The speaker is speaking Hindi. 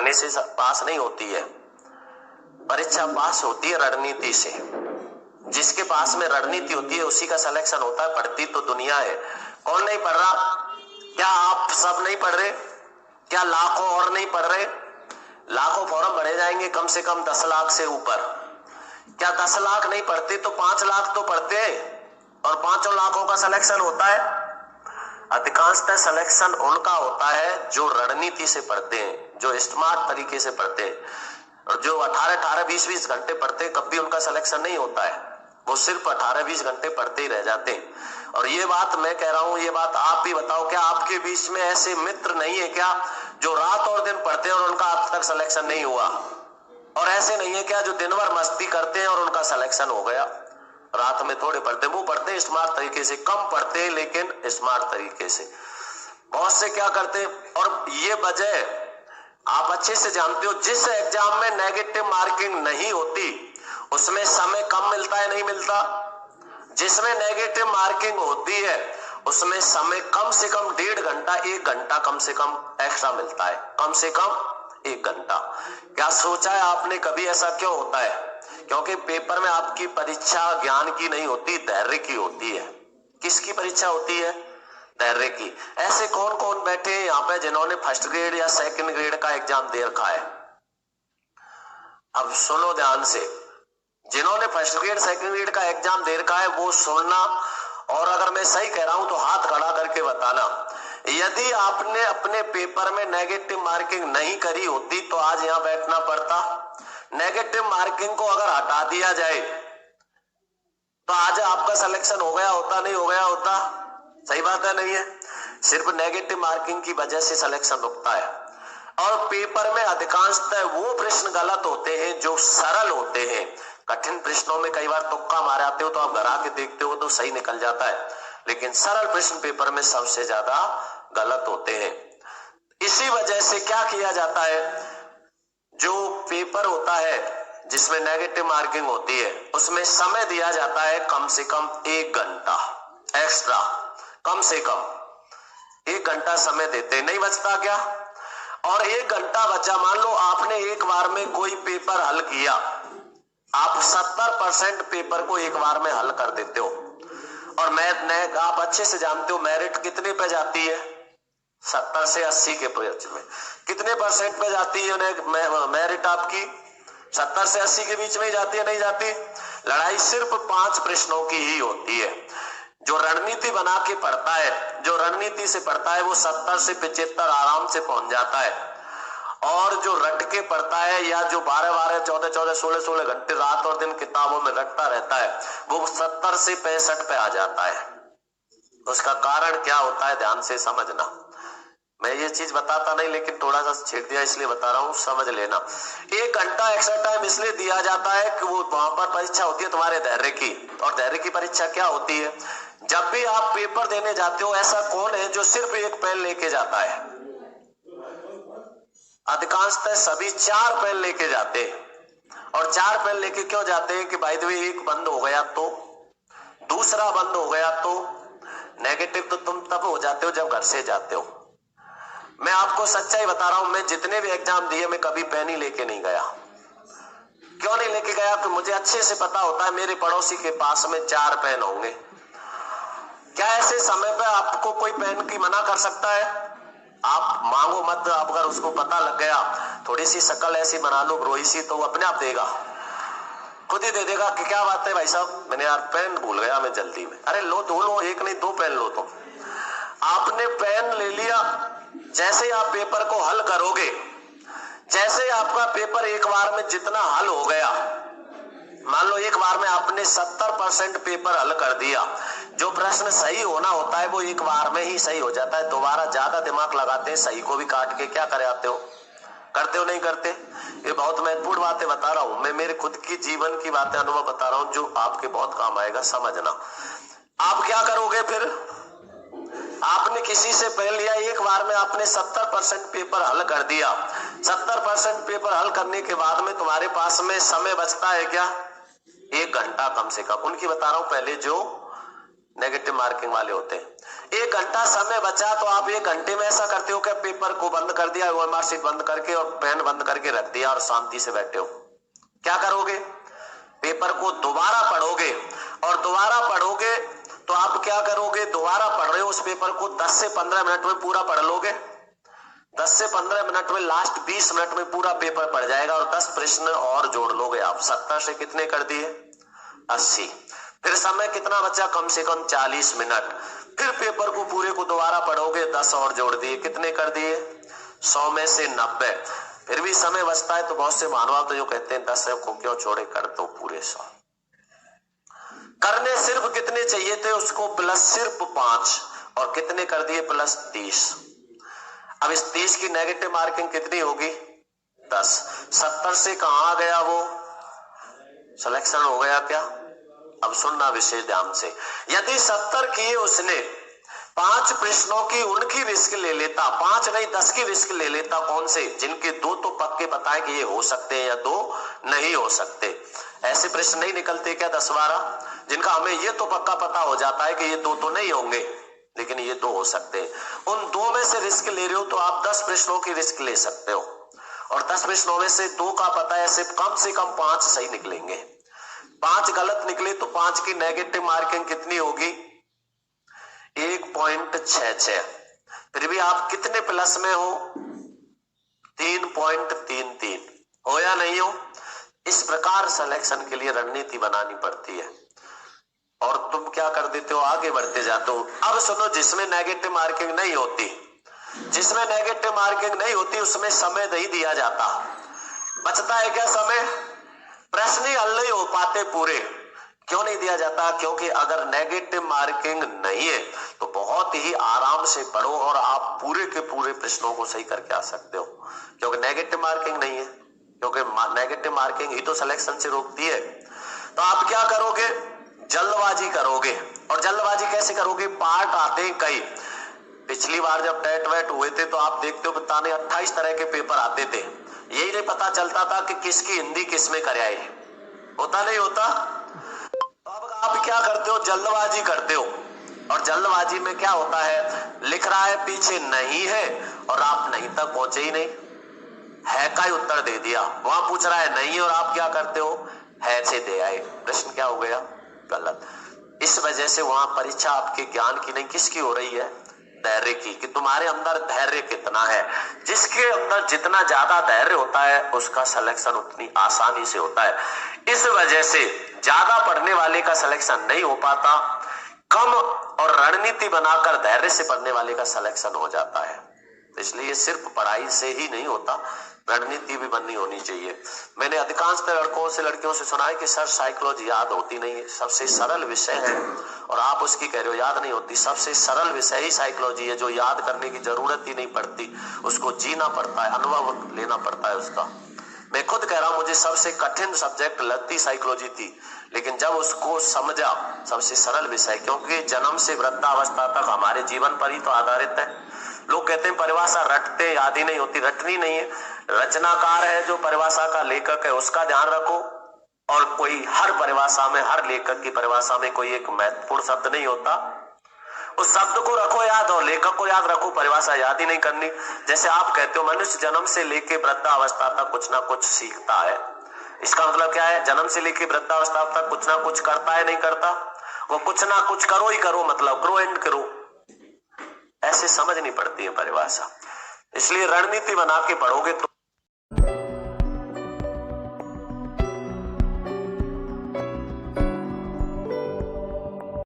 पढ़ने से पास नहीं होती है, परीक्षा पास होती है रणनीति से। जिसके पास में रणनीति होती है उसी का सिलेक्शन होता है। पढ़ती तो दुनिया है, कौन नहीं पढ़ रहा? क्या आप सब नहीं पढ़ रहे? क्या लाखों और नहीं पढ़ रहे? लाखों फॉर्म भरे जाएंगे, कम से कम 10 लाख से ऊपर। क्या 10 लाख नहीं पढ़ते तो 5 लाख तो पढ़ते हैं, और 5 लाखों का सिलेक्शन होता है। अधिकांशतः सिलेक्शन उनका होता है जो रणनीति से पढ़ते हैं, जो स्मार्ट तरीके से पढ़ते हैं। और जो 18-18, 20-20 घंटे पढ़ते हैं, कभी उनका सिलेक्शन नहीं होता है। वो सिर्फ 18-20 घंटे पढ़ते ही रह जाते हैं। और ये बात मैं कह रहा हूं, ये बात आप भी बताओ, क्या आपके बीच में ऐसे मित्र नहीं है क्या जो रात और दिन पढ़ते हैं और उनका आज तक सिलेक्शन नहीं हुआ? और ऐसे नहीं है क्या जो दिन भर मस्ती करते हैं और उनका सिलेक्शन हो गया? रात में थोड़े पढ़ते, वो पढ़ते हैं स्मार्ट तरीके से, कम पढ़ते हैं लेकिन स्मार्ट तरीके से। बहुत से क्या करते हैं, और ये वजह आप अच्छे से जानते हो, जिस एग्जाम में नेगेटिव मार्किंग नहीं होती उसमें समय कम मिलता है, नहीं मिलता? जिसमें नेगेटिव मार्किंग होती है उसमें समय कम से कम 1.5 घंटा, 1 घंटा कम से कम एक्स्ट्रा मिलता है, कम से कम 1 घंटा। क्या सोचा है आपने कभी ऐसा क्यों होता है? क्योंकि पेपर में आपकी परीक्षा ज्ञान की नहीं होती, धैर्य की होती है। किसकी परीक्षा होती है? धैर्य की। ऐसे कौन कौन बैठे हैं यहाँ पे जिन्होंने फर्स्ट ग्रेड या सेकंड ग्रेड का एग्जाम दे रखा है? अब सुनो ध्यान से, जिन्होंने फर्स्ट ग्रेड सेकंड ग्रेड का एग्जाम दे रखा है वो सुनना, और अगर मैं सही कह रहा हूं तो हाथ खड़ा करके बताना। यदि आपने अपने पेपर में नेगेटिव मार्किंग नहीं करी होती तो आज यहां बैठना पड़ता। नेगेटिव मार्किंग को अगर हटा दिया जाए तो आज आपका सिलेक्शन हो गया होता, नहीं हो गया होता? सही बात है, नहीं है? सिर्फ नेगेटिव मार्किंग की वजह से सिलेक्शन रुकता है। और पेपर में अधिकांशतः वो प्रश्न गलत होते हैं जो सरल होते हैं। कठिन प्रश्नों में कई बार तुक्का मार आते हो तो आप घर आके देखते हो तो सही निकल जाता है, लेकिन सरल प्रश्न पेपर में सबसे ज्यादा गलत होते हैं। इसी वजह से क्या किया जाता है, जो पेपर होता है जिसमें नेगेटिव मार्किंग होती है उसमें समय दिया जाता है कम से कम 1 घंटा एक्स्ट्रा, कम से कम 1 घंटा समय देते, नहीं बचता क्या? और 1 घंटा बचा, मान लो आपने एक बार में कोई पेपर हल किया, आप 70% पेपर को एक बार में हल कर देते हो। और मैथ आप अच्छे से जानते हो मेरिट कितने पे जाती है? 70 से 80 के बीच में। कितने परसेंट पे जाती है मेरिट आपकी? 70 से 80 के बीच में ही जाती है, नहीं जाती? लड़ाई सिर्फ 5 प्रश्नों की ही होती है। जो रणनीति बना के पढ़ता है, जो रणनीति से पढ़ता है वो 70 से 75 आराम से पहुंच जाता है। और जो रट के पढ़ता है या जो 12-12, 14-14, 16-16 घंटे रात और दिन किताबों में रटता रहता है वो 70 से 65 पे आ जाता है। उसका कारण क्या होता है, ध्यान से समझना। मैं ये चीज बताता नहीं लेकिन थोड़ा सा छेड़ दिया इसलिए बता रहा हूं, समझ लेना। 1 घंटा एक्स्ट्रा टाइम इसलिए दिया जाता है कि वो वहां पर परीक्षा होती है तुम्हारे धैर्य की। और धैर्य की परीक्षा क्या होती है? जब भी आप पेपर देने जाते हो, ऐसा कौन है जो सिर्फ 1 पेन लेके जाता है? अधिकांशतः सभी 4 पेन लेके जाते हैं। और 4 पेन लेके क्यों जाते हैं कि बाय द वे एक बंद हो गया तो, दूसरा बंद हो गया तो। नेगेटिव तो तुम तब हो जाते हो जब घर से जाते हो। मैं आपको सच्चाई बता रहा हूं, मैं जितने भी एग्जाम दिए मैं कभी पेन ही लेके नहीं गया। क्यों नहीं लेके गया? कि मुझे अच्छे से पता होता है मेरे पड़ोसी के पास में 4 पेन होंगे। क्या ऐसे समय पे आपको कोई पेन की मना कर सकता है? आप मांगो मत, आप अगर उसको पता लग गया, थोड़ी सी शक्ल ऐसी बना लो रोई सी, तो वो अपने आप देगा, खुद ही दे देगा कि क्या बात है भाई साहब, मैंने यार पेन भूल गया मैं जल्दी में। अरे लो, 2 लो, 1 नहीं 2 पेन लो। तुम आपने पेन ले लिया, जैसे आप पेपर को हल करोगे, जैसे आपका पेपर एक बार में जितना हल हो गया, मान लो एक बार में आपने 70% पेपर हल कर दिया, जो प्रश्न सही होना होता है वो एक बार में ही सही हो जाता है। दोबारा ज्यादा दिमाग लगाते हैं, सही को भी काट के क्या करे आते हो, करते हो नहीं करते? ये बहुत महत्वपूर्ण बातें बता रहा हूं मैं, मेरे खुद की जीवन की बातें, अनुभव बता रहा हूं जो आपके बहुत काम आएगा, समझना। आप क्या करोगे फिर? आपने किसी से पेन लिया, एक बार में आपने 70% पेपर हल कर दिया। 70% पेपर हल करने के बाद में तुम्हारे पास में समय बचता है क्या? 1 घंटा कम से कम। उनकी बता रहा हूं पहले जो नेगेटिव मार्किंग वाले होते हैं। 1 घंटा समय बचा तो आप 1 घंटे में ऐसा करते हो कि पेपर को बंद कर दिया, ओएमआर शीट बंद करके और पेन बंद करके रख दिया और शांति से बैठे हो। क्या करोगे? पेपर को दोबारा पढ़ोगे, और दोबारा पढ़ोगे तो आप क्या करोगे? दोबारा पढ़ रहे हो उस पेपर को 10 से 15 मिनट में पूरा पढ़ लोगे। 10 से 15 मिनट में, लास्ट 20 मिनट में पूरा पेपर पढ़ जाएगा और 10 प्रश्न और जोड़ लोगे आप। 70 से कितने कर दिए? 80। फिर समय कितना बचा? कम से कम 40 मिनट। फिर पेपर को पूरे को दोबारा पढ़ोगे, 10 और जोड़ दिए, कितने कर दिए? 100 में से 90। फिर भी समय बचता है तो बहुत से मानव तो जो कहते हैं 10 को क्यों छोड़े, कर दो पूरे 100। करने सिर्फ कितने चाहिए थे उसको? प्लस सिर्फ 5, और कितने कर दिए? प्लस 30। अब इस 30 की नेगेटिव मार्किंग कितनी होगी? 10। 70 से कहां आ गया वो? सिलेक्शन हो गया क्या? अब सुनना विशेष ध्यान से। यदि 70 किए उसने, 5 प्रश्नों की उनकी रिस्क ले लेता, 5 नहीं 10 की रिस्क ले लेता। कौन से? जिनके 2 तो पक्के पता है कि ये हो सकते हैं या 2 नहीं हो सकते। ऐसे प्रश्न नहीं निकलते क्या 10-12, जिनका हमें ये तो पक्का पता हो जाता है कि ये 2 तो नहीं होंगे लेकिन ये 2 हो सकते हैं। उन 2 में से रिस्क ले रहे हो तो आप 10 प्रश्नों की रिस्क ले सकते हो, और 10 प्रश्नों में से 2 का पता है, सिर्फ कम से कम 5 सही निकलेंगे। 5 गलत निकले तो 5 की नेगेटिव मार्किंग कितनी होगी? 1.66। फिर भी आप कितने प्लस में हो? 3.33 हो या नहीं हो? इस प्रकार सिलेक्शन के लिए रणनीति बनानी पड़ती है, और तुम क्या कर देते हो? आगे बढ़ते जाते हो। अब सुनो, जिसमें नेगेटिव मार्किंग नहीं होती, जिसमें नेगेटिव मार्किंग नहीं होती उसमें समय नहीं दिया जाता। बचता है क्या समय? प्रश्न ही हल नहीं हो पाते पूरे। क्यों नहीं दिया जाता? क्योंकि अगर नेगेटिव मार्किंग नहीं है तो बहुत ही आराम से पढ़ो और आप पूरे के पूरे प्रश्नों को सही करके आ सकते हो, क्योंकि नेगेटिव मार्किंग नहीं है। क्योंकि नेगेटिव मार्किंग ही तो सिलेक्शन से रोकती है। तो आप क्या करोगे? जल्दबाजी करोगे। और जल्दबाजी कैसे करोगे? पार्ट आते हैं कई। पिछली बार जब टेट वेट हुए थे तो आप देखते हो बताने 28 तरह के पेपर आते थे, यही नहीं पता चलता था कि किसकी हिंदी किसमें कराए। होता नहीं होता? तो अब आप क्या करते हो? जल्दबाजी करते हो, और जल्दबाजी में क्या होता है? लिख रहा है पीछे नहीं है और आप नहीं तक पहुंचे ही नहीं, है का ही उत्तर दे दिया। वहां पूछ रहा है नहीं और आप क्या करते हो? है से दे आए। प्रश्न क्या हो गया? गलत। इस वजह से वहां परीक्षा आपके ज्ञान की नहीं, किसकी हो रही है? धैर्य की, कि तुम्हारे अंदर धैर्य कितना है। जिसके अंदर जितना ज्यादा धैर्य होता है उसका सिलेक्शन उतनी आसानी से होता है। इस वजह से ज्यादा पढ़ने वाले का सिलेक्शन नहीं हो पाता, कम और रणनीति बनाकर धैर्य से पढ़ने वाले का सिलेक्शन हो जाता है। इसलिए सिर्फ पढ़ाई से ही नहीं होता, रणनीति भी बननी होनी चाहिए। मैंने अधिकांश लड़कों से लड़कियों से सुना है कि सर साइकोलॉजी याद होती नहीं है, सबसे सरल विषय है, और आप उसकी कह रहे हो याद नहीं होती। सबसे सरल विषय ही साइकोलॉजी है, जो याद करने की जरूरत ही नहीं पड़ती, उसको जीना पड़ता है, अनुभव लेना पड़ता है उसका। मैं खुद कह रहा हूं, मुझे सबसे कठिन सब्जेक्ट लगती साइकोलॉजी थी, लेकिन जब उसको समझा सबसे सरल विषय, क्योंकि जन्म से वृद्धावस्था तक हमारे जीवन पर ही तो आधारित है। लोग कहते हैं परिभाषा रटते, याद ही नहीं होती। रटनी नहीं है, रचनाकार है जो परिभाषा का लेखक है उसका ध्यान रखो, और कोई हर परिभाषा में, हर लेखक की परिभाषा में कोई एक महत्वपूर्ण शब्द नहीं होता, उस शब्द को रखो याद और लेखक को याद रखो, परिभाषा याद ही नहीं करनी। जैसे आप कहते हो मनुष्य जन्म से लेके वृद्धावस्था तक कुछ ना कुछ सीखता है, इसका मतलब क्या है? जन्म से लेके वृद्धावस्था तक कुछ ना कुछ करता है, नहीं करता? वो कुछ ना कुछ करो ही करो, मतलब ग्रो एंड करो, ऐसे समझनी पड़ती है परिभाषा। इसलिए रणनीति बना के पढ़ोगे तो